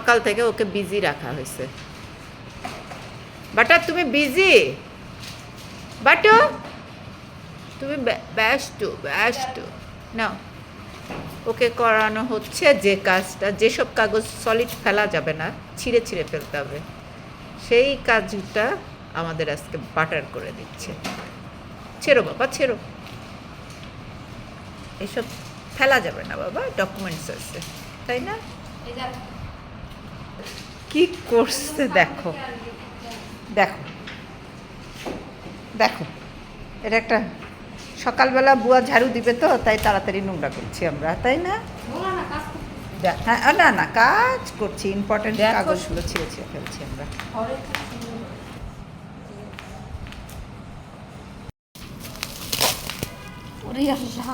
সকাল থেকে ওকে বিজি রাখা হয়েছে। বাটা তুমি বিজি, বাটু তুমি ব্যস্ত নাও। ওকে করানো হচ্ছে যে কাজটা, যেসব কাগজ সলিড ফেলা যাবে না, ছিঁড়ে ছিঁড়ে ফেলতে হবে, সেই কাজটা আমাদের আজকে বাটার করে দিচ্ছে। ছেড়ো বাবা, ছেড়ো, এসব ফেলা যাবে না বাবা, ডকুমেন্টস আছে, তাই না? কি করছে দেখো, দেখো দেখো, এটা একটা সকালবেলা বুয়া ঝাড়ু দিবে তো, তাই তাড়াতাড়ি নোংরা করছি আমরা, তাই না? হ্যাঁ, না না, কাজ করছি, ইম্পর্টেন্ট কাগজগুলো ছিঁড়ে ছিঁড়ে ফেলছি আমরা। ওরে আল্লাহ।